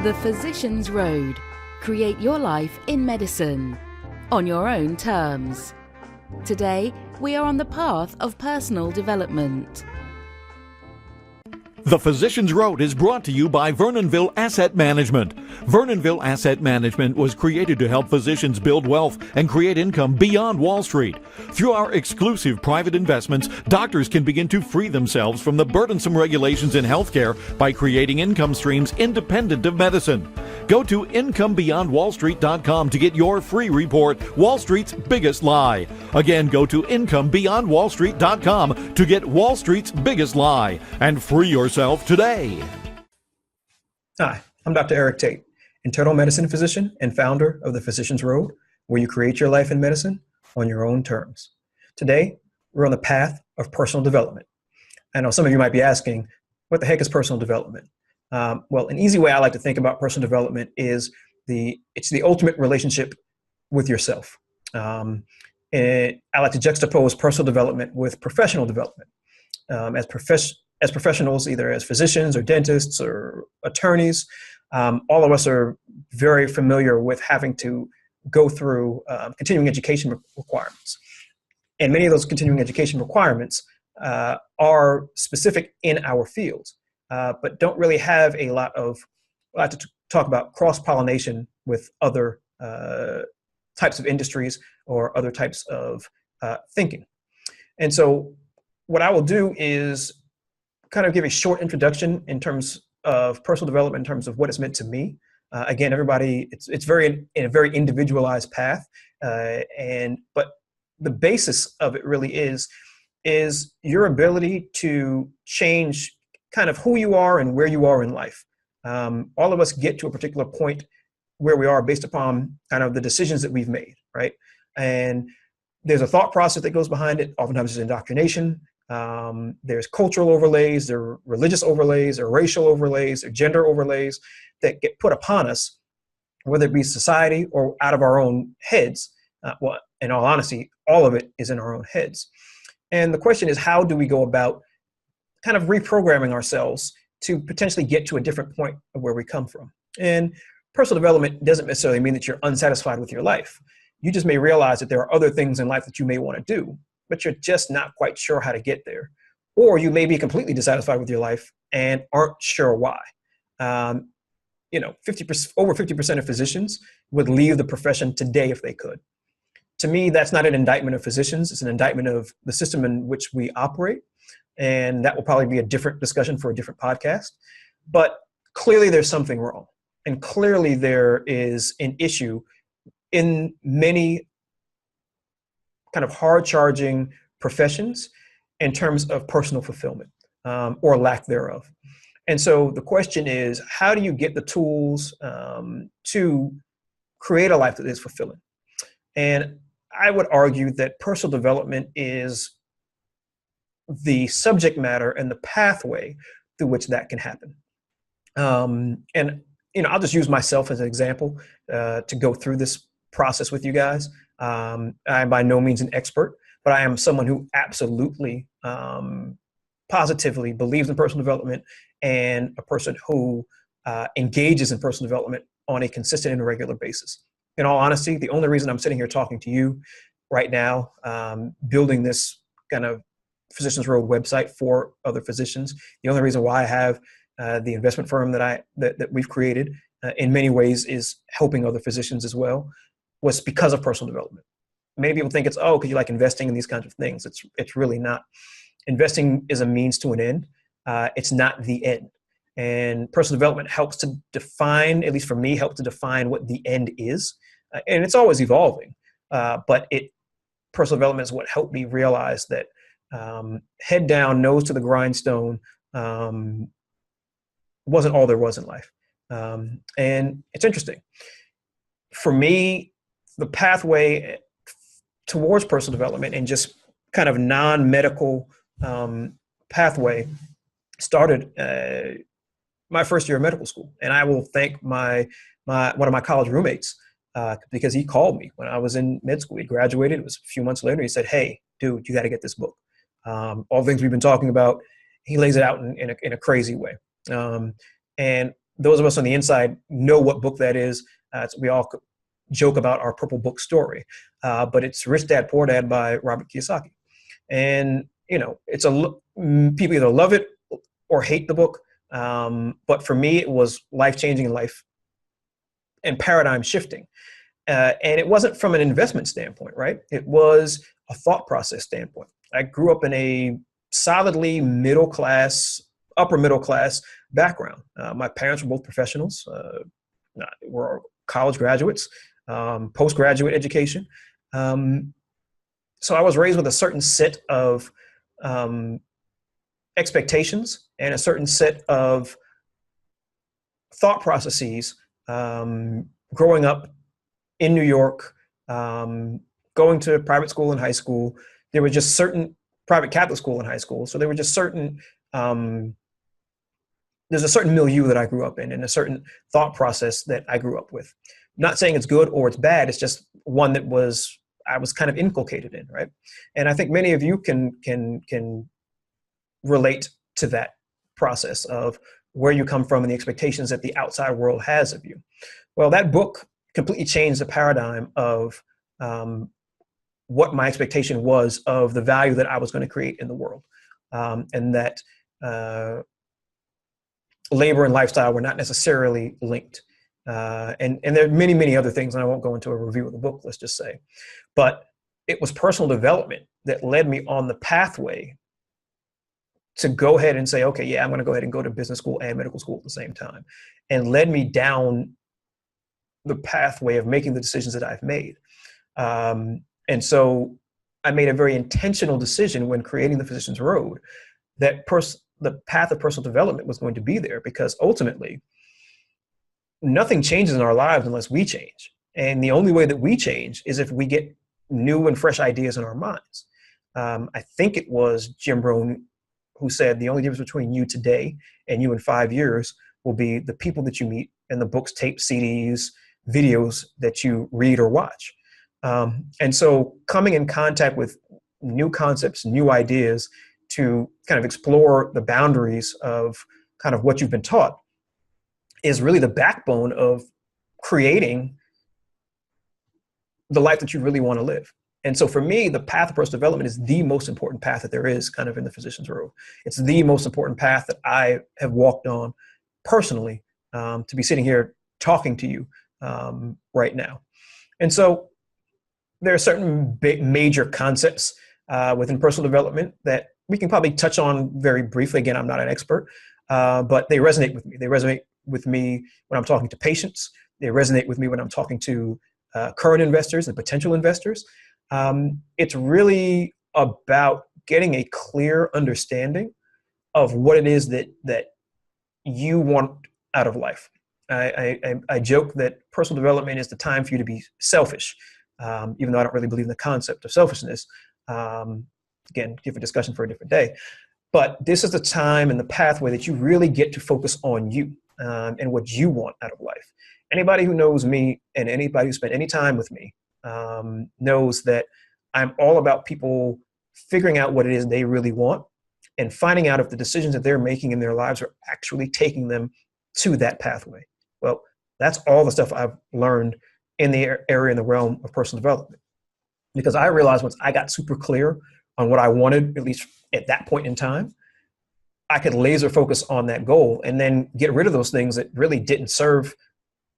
The Physician's Road. Create your life in medicine. On your own terms. Today, we are on the path of personal development. The Physician's Road is brought to you by Vernonville Asset Management. Vernonville Asset Management was created to help physicians build wealth and create income beyond Wall Street. Through our exclusive private investments, doctors can begin to free themselves from the burdensome regulations in healthcare by creating income streams independent of medicine. Go to incomebeyondwallstreet.com to get your free report, Wall Street's Biggest Lie. Again, go to incomebeyondwallstreet.com to get Wall Street's Biggest Lie and free yourself today. Hi, I'm Dr. Eric Tait, internal medicine physician and founder of The Physician's Road, where you create your life in medicine on your own terms. Today, we're on the path of personal development. I know some of you might be asking, what the heck is personal development? Well, an easy way I like to think about personal development is it's the ultimate relationship with yourself. And I like to juxtapose personal development with professional development. As professionals, either as physicians or dentists or attorneys, all of us are very familiar with having to go through continuing education requirements. And many of those continuing education requirements are specific in our fields. But don't really have a lot to talk about cross-pollination with other types of industries or other types of thinking. And so what I will do is kind of give a short introduction in terms of personal development, in terms of what it's meant to me. Again, everybody, it's very in a very individualized path. But the basis of it really is your ability to change kind of who you are and where you are in life. All of us get to a particular point where we are based upon kind of the decisions that we've made, right? And there's a thought process that goes behind it. Oftentimes there's indoctrination. There's cultural overlays, there are religious overlays, there are racial overlays, there are gender overlays that get put upon us, whether it be society or out of our own heads. Well, in all honesty, all of it is in our own heads. And the question is, how do we go about kind of reprogramming ourselves to potentially get to a different point of where we come from? And personal development doesn't necessarily mean that you're unsatisfied with your life. You just may realize that there are other things in life that you may want to do, but you're just not quite sure how to get there. Or you may be completely dissatisfied with your life and aren't sure why. 50%, over 50% of physicians would leave the profession today if they could. To me, that's not an indictment of physicians. It's an indictment of the system in which we operate. And that will probably be a different discussion for a different podcast. But clearly there's something wrong. And clearly there is an issue in many kind of hard-charging professions in terms of personal fulfillment or lack thereof. And so the question is, how do you get the tools to create a life that is fulfilling? And I would argue that personal development is the subject matter and the pathway through which that can happen. I'll just use myself as an example to go through this process with you guys. I'm by no means an expert, but I am someone who absolutely, positively believes in personal development and a person who engages in personal development on a consistent and regular basis. In all honesty, the only reason I'm sitting here talking to you right now, building this kind of Physician's Road website for other physicians, the only reason why I have the investment firm that we've created in many ways is helping other physicians as well, was because of personal development. Many people think it's, because you like investing in these kinds of things. It's really not. Investing is a means to an end. It's not the end. And personal development helps to define, at least for me, helps to define what the end is. And it's always evolving. But personal development is what helped me realize that head down, nose to the grindstone wasn't all there was in life. And it's interesting. For me, the pathway towards personal development and just kind of non-medical pathway started my first year of medical school. And I will thank one of my college roommates because he called me when I was in med school. He graduated. It was a few months later. He said, "Hey, dude, you got to get this book. All the things we've been talking about." He lays it out in a crazy way. And those of us on the inside know what book that is. We all joke about our purple book story, but it's Rich Dad Poor Dad by Robert Kiyosaki. And, it's people either love it or hate the book. But for me, it was life-changing life and paradigm shifting. And it wasn't from an investment standpoint, right? It was a thought process standpoint. I grew up in a solidly upper middle class background. My parents were both professionals, were college graduates, postgraduate education. So I was raised with a certain set of expectations and a certain set of thought processes growing up in New York, going to private school in high school. There were just certain private Catholic school in high school. So there were just certain, there's a certain milieu that I grew up in and a certain thought process that I grew up with. Not saying it's good or it's bad. It's just one that I was kind of inculcated in, right? And I think many of you can relate to that process of where you come from and the expectations that the outside world has of you. Well, that book completely changed the paradigm of what my expectation was of the value that I was going to create in the world, and that labor and lifestyle were not necessarily linked. And there are many, many other things, and I won't go into a review of the book, let's just say. But it was personal development that led me on the pathway to go ahead and say, okay, yeah, I'm going to go ahead and go to business school and medical school at the same time, and led me down the pathway of making the decisions that I've made. And so I made a very intentional decision when creating the Physician's Road that the path of personal development was going to be there, because ultimately nothing changes in our lives unless we change. And the only way that we change is if we get new and fresh ideas in our minds. I think it was Jim Rohn who said the only difference between you today and you in 5 years will be the people that you meet and the books, tapes, CDs, videos that you read or watch. And so coming in contact with new concepts, new ideas to kind of explore the boundaries of kind of what you've been taught is really the backbone of creating the life that you really want to live. And so for me, the path of personal development is the most important path that there is kind of in the Physician's Road. It's the most important path that I have walked on personally, to be sitting here talking to you right now. And so there are certain major concepts within personal development that we can probably touch on very briefly. Again, I'm not an expert, but they resonate with me. They resonate with me when I'm talking to patients. They resonate with me when I'm talking to current investors and potential investors. It's really about getting a clear understanding of what it is that you want out of life. I joke that personal development is the time for you to be selfish, even though I don't really believe in the concept of selfishness. Again, different discussion for a different day. But this is the time and the pathway that you really get to focus on you and what you want out of life. Anybody who knows me and anybody who spent any time with me knows that I'm all about people figuring out what it is they really want and finding out if the decisions that they're making in their lives are actually taking them to that pathway. Well, that's all the stuff I've learned in the area, in the realm of personal development. Because I realized once I got super clear on what I wanted, at least at that point in time, I could laser focus on that goal and then get rid of those things that really didn't serve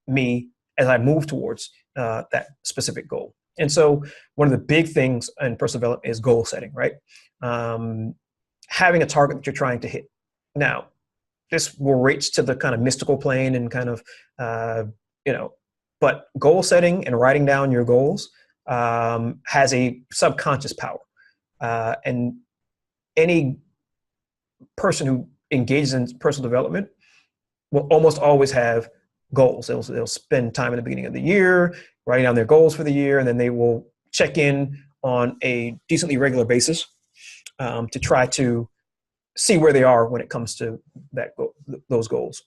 me as I moved towards that specific goal. And so one of the big things in personal development is goal setting, right? Having a target that you're trying to hit. Now, this will reach to the kind of mystical plane and kind of, but goal setting and writing down your goals has a subconscious power. And any person who engages in personal development will almost always have goals. They'll spend time in the beginning of the year writing down their goals for the year, and then they will check in on a decently regular basis to try to see where they are when it comes to those goals.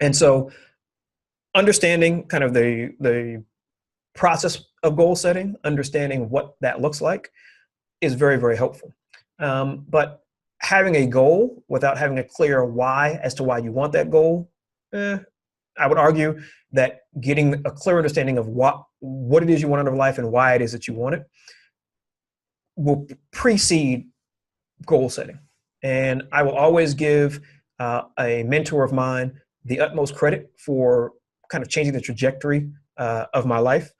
And so understanding kind of the process of goal setting, understanding what that looks like is very, very helpful. But having a goal without having a clear why as to why you want that goal I would argue that getting a clear understanding of what it is you want out of life and why it is that you want it will precede goal setting. And I will always give a mentor of mine the utmost credit for kind of changing the trajectory of my life,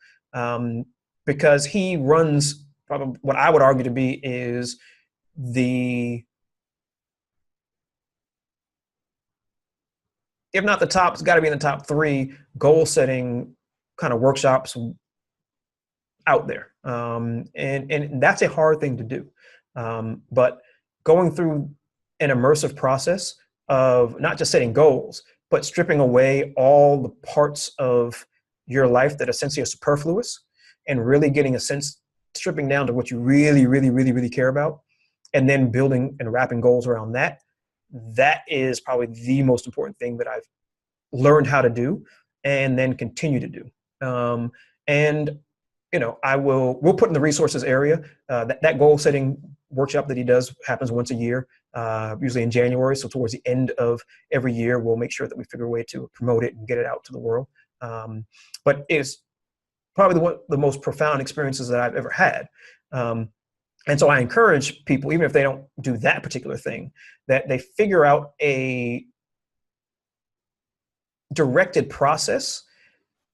because he runs probably what I would argue to be is the, if not the top, it's got to be in the top three goal setting kind of workshops out there. And that's a hard thing to do. But going through an immersive process of not just setting goals, but stripping away all the parts of your life that essentially are superfluous and really getting a sense, stripping down to what you really, really, really, really care about, and then building and wrapping goals around that. That is probably the most important thing that I've learned how to do and then continue to do. And we'll put in the resources area. That goal setting workshop that he does happens once a year, usually in January. So towards the end of every year, we'll make sure that we figure a way to promote it and get it out to the world. But it's probably one of the most profound experiences that I've ever had. And so I encourage people, even if they don't do that particular thing, that they figure out a directed process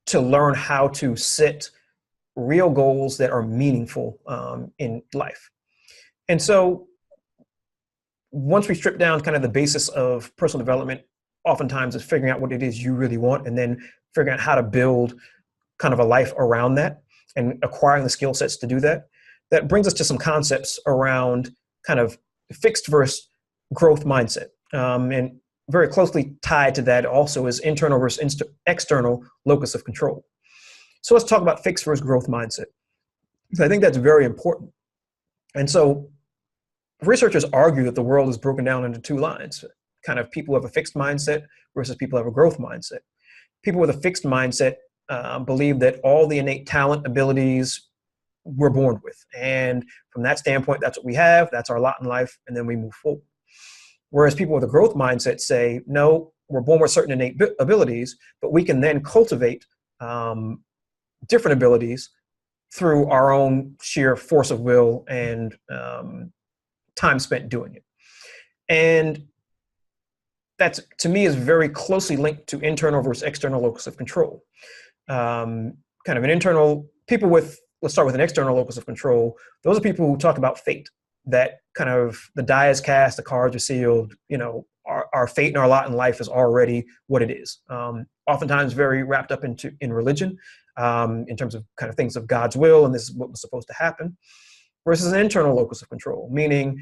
to learn how to set real goals that are meaningful in life. And so once we strip down kind of the basis of personal development, oftentimes it's figuring out what it is you really want and then figuring out how to build kind of a life around that and acquiring the skill sets to do that. That brings us to some concepts around kind of fixed versus growth mindset. And very closely tied to that also is internal versus external locus of control. So let's talk about fixed versus growth mindset, because I think that's very important. And so researchers argue that the world is broken down into two lines, kind of people who have a fixed mindset versus people who have a growth mindset. People with a fixed mindset believe that all the innate talent, abilities we're born with. And from that standpoint, that's what we have, that's our lot in life, and then we move forward. Whereas people with a growth mindset say, no, we're born with certain innate abilities, but we can then cultivate different abilities through our own sheer force of will and time spent doing it. And that's, to me, is very closely linked to internal versus external locus of control. Kind of an internal, people with, let's start with an external locus of control. Those are people who talk about fate, that kind of the die is cast, the cards are sealed, our fate and our lot in life is already what it is. Oftentimes very wrapped up in religion, in terms of kind of things of God's will, and this is what was supposed to happen, versus an internal locus of control, meaning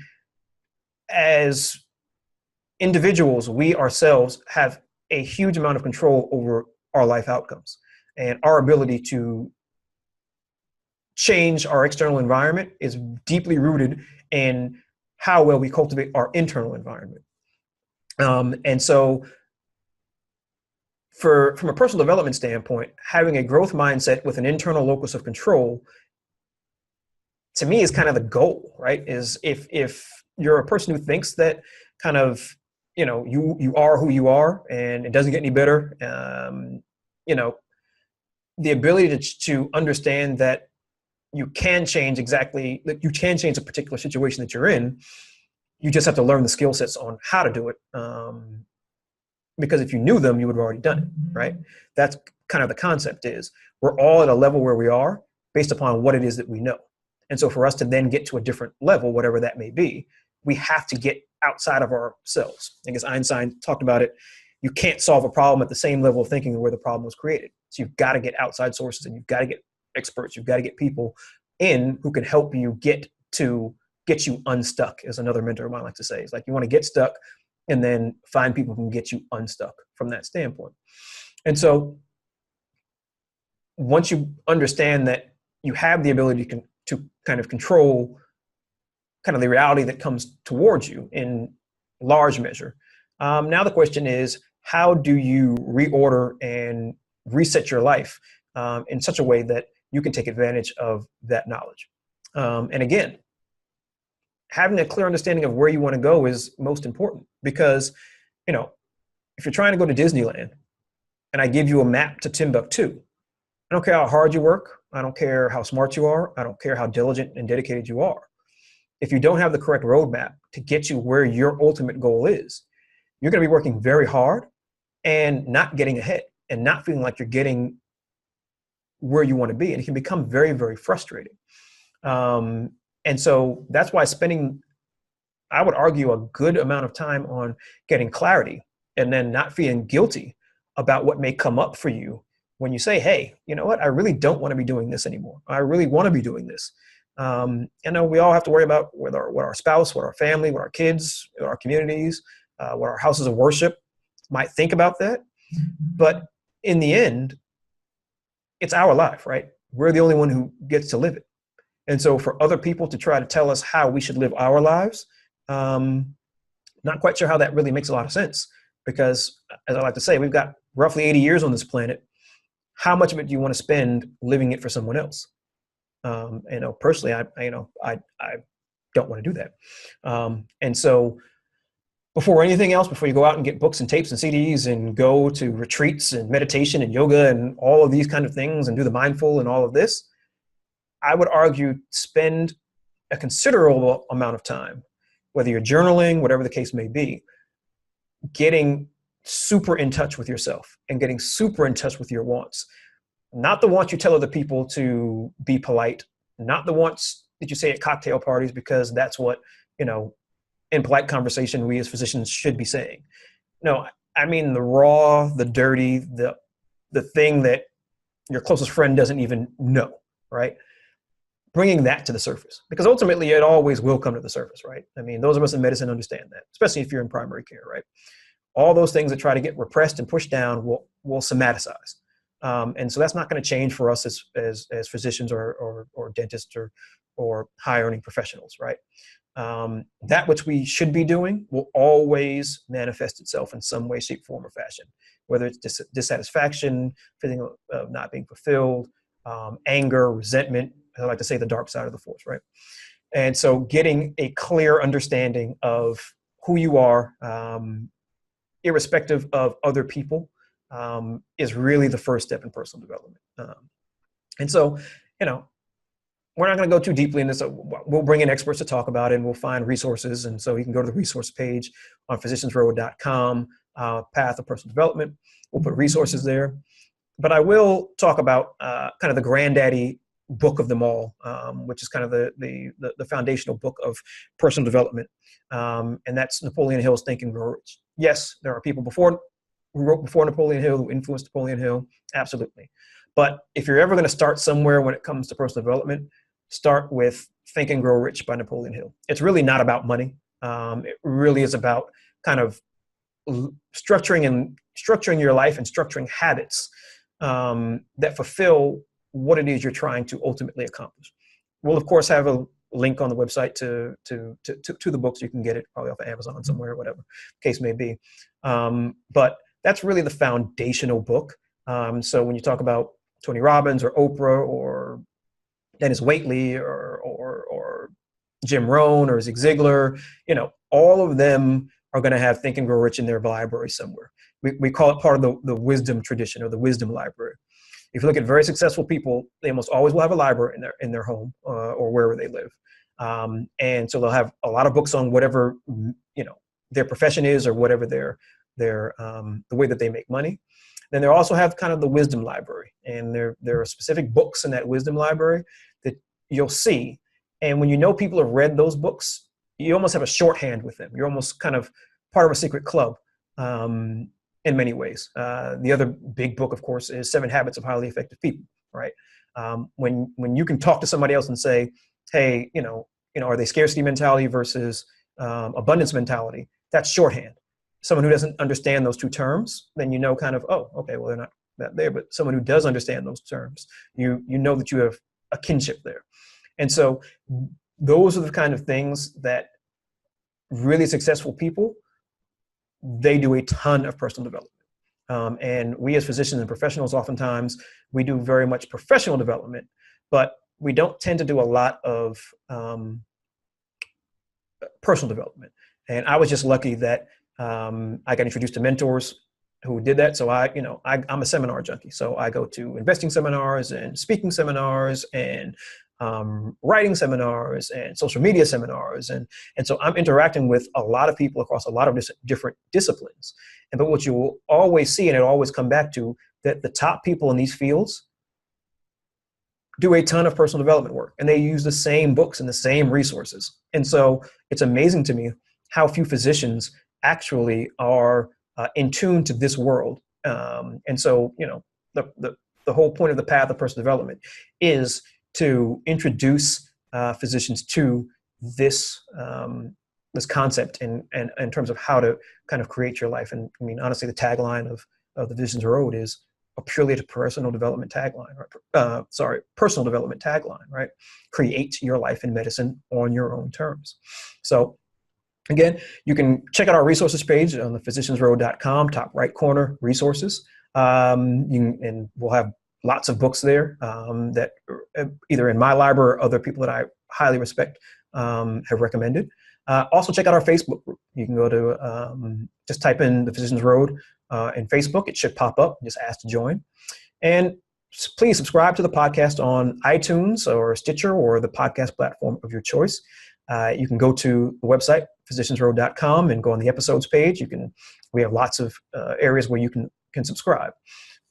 as individuals, we ourselves have a huge amount of control over our life outcomes and our ability to change our external environment is deeply rooted in how well we cultivate our internal environment. And so from a personal development standpoint, having a growth mindset with an internal locus of control, to me, is kind of the goal, right? Is if you're a person who thinks that kind of, you are who you are and it doesn't get any better, the ability to understand that you can change that you can change a particular situation that you're in. You just have to learn the skill sets on how to do it. Because if you knew them, you would have already done it, right? That's kind of the concept is we're all at a level where we are based upon what it is that we know. And so for us to then get to a different level, whatever that may be, we have to get outside of ourselves. I guess Einstein talked about it. You can't solve a problem at the same level of thinking where the problem was created. So you've got to get outside sources and you've got to get experts. You've got to get people in who can help you get you unstuck, as another mentor of mine likes to say. It's like you want to get stuck and then find people who can get you unstuck from that standpoint. And so once you understand that you have the ability to kind of control kind of the reality that comes towards you in large measure, now the question is, how do you reorder and reset your life in such a way that you can take advantage of that knowledge? And again, having a clear understanding of where you want to go is most important, because, if you're trying to go to Disneyland and I give you a map to Timbuktu, I don't care how hard you work. I don't care how smart you are. I don't care how diligent and dedicated you are. If you don't have the correct roadmap to get you where your ultimate goal is, you're going to be working very hard and not getting ahead and not feeling like you're getting where you want to be. And it can become very, very frustrating. And so that's why spending, I would argue, a good amount of time on getting clarity and then not feeling guilty about what may come up for you when you say, hey, you know what, I really don't want to be doing this anymore. I really want to be doing this. You know, we all have to worry about what our spouse, what our family, what our kids, what our communities, what our houses of worship might think about that. But in the end, it's our life, right? We're the only one who gets to live it. And so for other people to try to tell us how we should live our lives, not quite sure how that really makes a lot of sense, because as I like to say, we've got roughly 80 years on this planet. How much of it do you want to spend living it for someone else? You know, personally, I don't want to do that. And so before anything else, before you go out and get books and tapes and CDs and go to retreats and meditation and yoga and all of these kind of things and do the mindful and all of this, I would argue spend a considerable amount of time, whether you're journaling, whatever the case may be, getting super in touch with yourself and getting super in touch with your wants. Not the wants you tell other people to be polite, not the wants that you say at cocktail parties, because that's what, you know, in polite conversation, we as physicians should be saying. No, I mean the raw, the dirty, the thing that your closest friend doesn't even know, right? Bringing that to the surface, because ultimately it always will come to the surface, right? I mean, those of us in medicine understand that, especially if you're in primary care, right? All those things that try to get repressed and pushed down will somaticize. And so that's not going to change for us as physicians or dentists or high earning professionals, right? That which we should be doing will always manifest itself in some way, shape, form, or fashion, whether it's dissatisfaction, feeling of not being fulfilled, anger, resentment. I like to say the dark side of the force, right? And so getting a clear understanding of who you are, irrespective of other people, is really the first step in personal development. And so, you know, we're not going to go too deeply in this. We'll bring in experts to talk about it, and we'll find resources. And so you can go to the resource page on physiciansroad.com, Path of Personal Development. We'll put resources there. But I will talk about kind of the granddaddy book of them all, which is kind of the foundational book of personal development. And that's Napoleon Hill's Think and Grow Rich. Yes, there are people who wrote before Napoleon Hill, who influenced Napoleon Hill, absolutely. But if you're ever going to start somewhere when it comes to personal development, start with Think and Grow Rich by Napoleon Hill. It's really not about money. It really is about kind of structuring your life and structuring habits that fulfill what it is you're trying to ultimately accomplish. We'll of course have a link on the website to the books. You can get it probably off of Amazon somewhere, whatever the case may be. But that's really the foundational book. So when you talk about Tony Robbins or Oprah or Dennis Waitley or Jim Rohn or Zig Ziglar, you know, all of them are going to have Think and Grow Rich in their library somewhere. We call it part of the wisdom tradition or the wisdom library. If you look at very successful people, they almost always will have a library in their home or wherever they live. And so they'll have a lot of books on whatever, you know, their profession is or whatever the way that they make money. Then they also have kind of the wisdom library, and there are specific books in that wisdom library that you'll see. And when you know people have read those books, you almost have a shorthand with them. You're almost kind of part of a secret club in many ways. The other big book, of course, is 7 Habits of Highly Effective People, right? When you can talk to somebody else and say, hey, you know, are they scarcity mentality versus abundance mentality? That's shorthand. Someone who doesn't understand those two terms, then you know kind of, oh, okay, well, they're not that there. But someone who does understand those terms, you know that you have a kinship there. And so those are the kind of things that really successful people, they do a ton of personal development. And we as physicians and professionals, oftentimes, we do very much professional development, but we don't tend to do a lot of personal development. And I was just lucky that I got introduced to mentors who did that. So I'm a seminar junkie. So I go to investing seminars and speaking seminars and writing seminars and social media seminars. And so I'm interacting with a lot of people across a lot of different disciplines. But what you will always see, and it'll always come back to, that the top people in these fields do a ton of personal development work, and they use the same books and the same resources. And so it's amazing to me how few physicians actually are in tune to this world. And so, the whole point of the path of personal development is to introduce physicians to this this concept in terms of how to kind of create your life. And I mean, honestly, the tagline of the Physicians Road is a purely personal development tagline, right? Personal development tagline, right? Create your life in medicine on your own terms. So again, you can check out our resources page on the physiciansroad.com, top right corner, resources. And we'll have lots of books there that either in my library or other people that I highly respect have recommended. Also check out our Facebook group. You can go to, just type in the Physicians Road in Facebook. It should pop up. Just ask to join. And please subscribe to the podcast on iTunes or Stitcher or the podcast platform of your choice. You can go to the website, physiciansroad.com, and go on the episodes page. We have lots of areas where you can subscribe.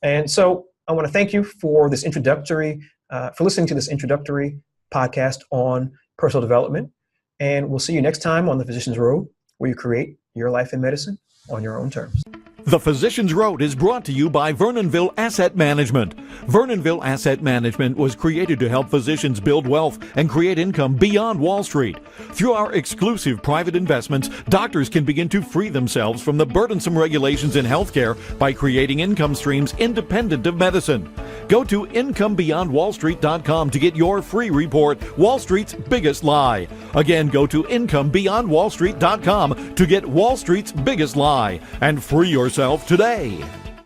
And so I want to thank you for this for listening to this introductory podcast on personal development. And we'll see you next time on the Physicians Road, where you create your life in medicine on your own terms. The Physicians Road is brought to you by Vernonville Asset Management. Vernonville Asset Management was created to help physicians build wealth and create income beyond Wall Street. Through our exclusive private investments, doctors can begin to free themselves from the burdensome regulations in healthcare by creating income streams independent of medicine. Go to IncomeBeyondWallStreet.com to get your free report, Wall Street's Biggest Lie. Again, go to IncomeBeyondWallStreet.com to get Wall Street's Biggest Lie and free yourself today.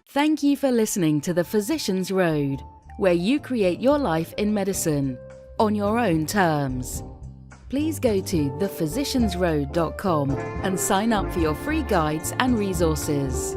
Thank you for listening to the Physicians Road, where you create your life in medicine on your own terms. Please go to thephysiciansroad.com and sign up for your free guides and resources.